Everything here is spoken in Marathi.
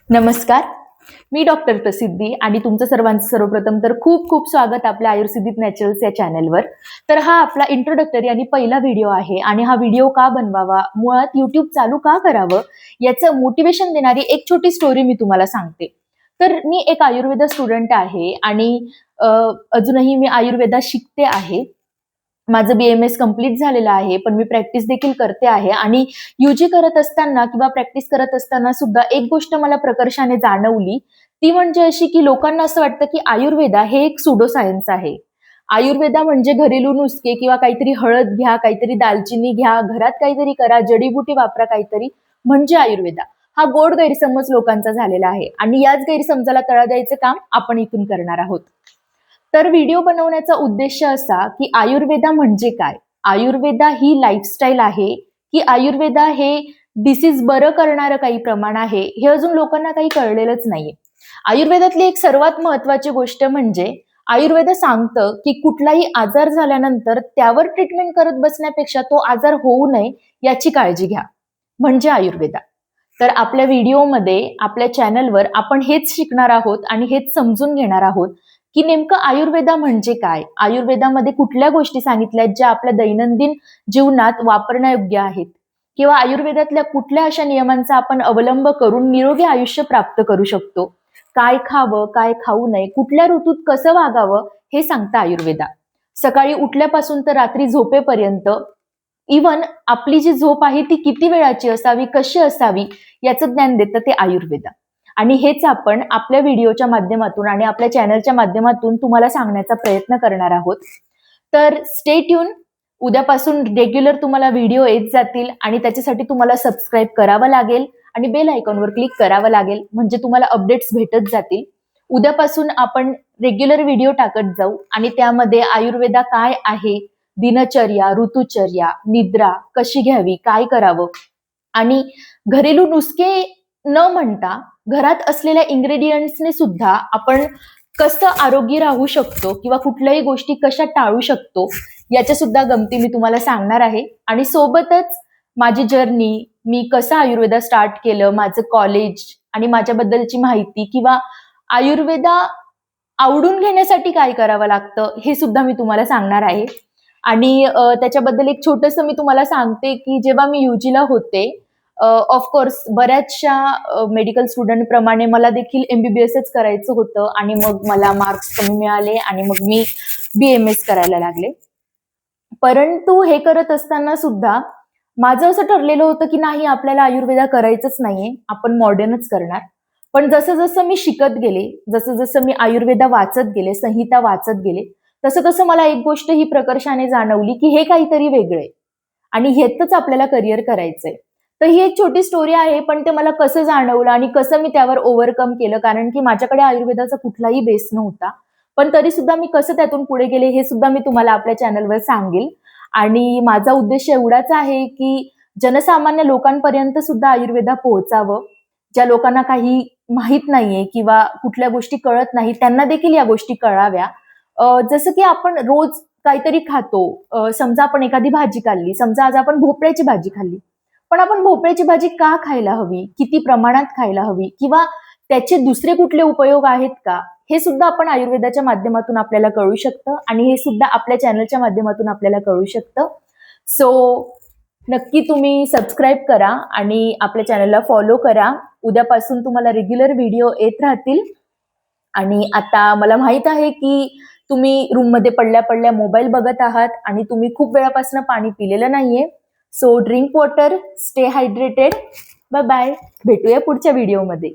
नमस्कार, मी डॉक्टर प्रसिद्धी आणि तुमचं सर्वांचं सर्वप्रथम तर खूप खूप स्वागत आपल्या आयुर्वेदिक नॅचरल्स या चॅनलवर। तर हा आपला इंट्रोडक्टरी आणि पहिला व्हिडिओ आहे आणि हा व्हिडिओ का बनवावा, मुळात यूट्यूब चालू का करावं याचं मोटिवेशन देणारी एक छोटी स्टोरी मी तुम्हाला सांगते। तर मी एक आयुर्वेद स्टुडंट आहे आणि अजूनही मी आयुर्वेदा शिकते आहे। माझं BMS कंप्लीट झालेलं आहे, पण मी प्रॅक्टिस देखील करते आहे आणि UG करत असताना किंवा प्रॅक्टिस करत असताना सुद्धा एक गोष्ट मला प्रकर्षाने जाणवली, ती म्हणजे अशी की लोकांना असं वाटतं की आयुर्वेदा हे एक सुडो सायन्स आहे। आयुर्वेदा म्हणजे घरेलू नुसके किंवा काहीतरी हळद घ्या, काहीतरी दालचिनी घ्या, घरात काहीतरी करा, जडीबुटी वापरा काहीतरी म्हणजे आयुर्वेदा। हा गोड गैरसमज लोकांचा झालेला आहे आणि याच गैरसमजाला तडा द्यायचं काम आपण इथून करणार आहोत। तर व्हिडिओ बनवण्याचा उद्देश असा की आयुर्वेदा म्हणजे काय, आयुर्वेदा ही लाईफस्टाईल आहे की आयुर्वेदा हे डिसीज बरं करणारं काही प्रमाण आहे, हे अजून लोकांना काही कळलेलंच नाहीये। आयुर्वेदातली एक सर्वात महत्वाची गोष्ट म्हणजे आयुर्वेद सांगतं की कुठलाही आजार झाल्यानंतर त्यावर ट्रीटमेंट करत बसण्यापेक्षा तो आजार होऊ नये याची काळजी घ्या, म्हणजे आयुर्वेदा। तर आपल्या व्हिडिओमध्ये आपल्या चॅनलवर आपण हेच शिकणार आहोत आणि हेच समजून घेणार आहोत की नेमकं आयुर्वेदा म्हणजे काय, आयुर्वेदामध्ये कुठल्या गोष्टी सांगितल्यात ज्या आपल्या दैनंदिन जीवनात वापरण्यायोग्य आहेत किंवा आयुर्वेदातल्या कुठल्या अशा नियमांचा आपण अवलंब करून निरोगी आयुष्य प्राप्त करू शकतो, काय खावं काय खाऊ नये, कुठल्या ऋतूत कसं वागावं हे सांगतं आयुर्वेदा। सकाळी उठल्यापासून तर रात्री झोपेपर्यंत, इव्हन आपली जी झोप आहे ती किती वेळाची असावी, कशी असावी याचं ज्ञान देतं ते आयुर्वेदा। आणि हेच आपण आपल्या व्हिडिओच्या माध्यमातून आणि आपल्या चॅनलच्या माध्यमातून तुम्हाला सांगण्याचा प्रयत्न करणार आहोत। तर स्टे ट्यून, उद्यापासून रेग्युलर तुम्हाला व्हिडिओ येत जातील आणि त्याच्यासाठी तुम्हाला सबस्क्राईब करावं लागेल आणि बेल आयकॉनवर क्लिक करावं लागेल, म्हणजे तुम्हाला अपडेट्स भेटत जातील। उद्यापासून आपण रेग्युलर व्हिडिओ टाकत जाऊ आणि त्यामध्ये आयुर्वेदा काय आहे, दिनचर्या, ऋतुचर्या, निद्रा कशी घ्यावी, काय करावं आणि घरेलू नुसके न म्हणता घरात असलेल्या इन्ग्रेडियंट्सने सुद्धा आपण कसं आरोग्य राहू शकतो किंवा कुठल्याही गोष्टी कशा टाळू शकतो याच्या सुद्धा गमती मी तुम्हाला सांगणार आहे। आणि सोबतच माझी जर्नी, मी कसं आयुर्वेदा स्टार्ट केलं, माझं कॉलेज आणि माझ्याबद्दलची माहिती किंवा आयुर्वेदा आवडून घेण्यासाठी काय करावं लागतं हे सुद्धा मी तुम्हाला सांगणार आहे। आणि त्याच्याबद्दल एक छोटंसं मी तुम्हाला सांगते की जेव्हा मी UGला होते, ऑफकोर्स बऱ्याचशा मेडिकल स्टुडंट प्रमाणे मला देखील MBBSच करायचं होतं आणि मग मला मार्क्स कमी मिळाले आणि मग मी BMS करायला लागले। परंतु हे करत असताना सुद्धा माझं असं ठरलेलं होतं की नाही, आपल्याला आयुर्वेदा करायचंच नाहीये, आपण मॉडर्नच करणार। पण जसं जसं मी शिकत गेले, जसं जसं मी आयुर्वेदा वाचत गेले, संहिता वाचत गेले, तसं तसं मला एक गोष्ट ही प्रकर्षाने जाणवली की हे काहीतरी वेगळंय आणि ह्यातच आपल्याला करिअर करायचंय। तर ही एक छोटी स्टोरी आहे, पण ते मला कसं जाणवलं आणि कसं मी त्यावर ओव्हरकम केलं, कारण की माझ्याकडे आयुर्वेदाचा कुठलाही बेस नव्हता, पण तरी सुद्धा मी कसं त्यातून पुढे गेले हे सुद्धा मी तुम्हाला आपल्या चॅनलवर सांगेल। आणि माझा उद्देश एवढाच आहे की जनसामान्य लोकांपर्यंत सुद्धा आयुर्वेदा पोहोचावं, ज्या लोकांना काही माहित नाहीये किंवा कुठल्या गोष्टी कळत नाही त्यांना देखील या गोष्टी कळाव्या। जसं की आपण रोज काहीतरी खातो, समजा आपण एखादी भाजी खाल्ली, समजा आज आपण भोपळ्याची भाजी खाल्ली, पण आपण भोपळ्याची भाजी का खायला हवी, किती प्रमाणात खायला हवी किंवा त्याचे दुसरे कुठले उपयोग आहेत का, हे सुद्धा आपण आयुर्वेदाच्या माध्यमातून आपल्याला कळू शकतं आणि हे सुद्धा आपल्या चॅनलच्या माध्यमातून आपल्याला कळू शकतं। सो नक्की तुम्ही सबस्क्राईब करा आणि आपल्या चॅनलला फॉलो करा। उद्यापासून तुम्हाला रेग्युलर व्हिडिओ येत राहतील। आणि आता मला माहित आहे की तुम्ही रूममध्ये पडल्या पडल्या मोबाईल बघत आहात आणि तुम्ही खूप वेळापासून पाणी पिलेलं नाहीये। So drink water, stay hydrated, bye bye, भेटूया पुढच्या व्हिडिओमध्ये।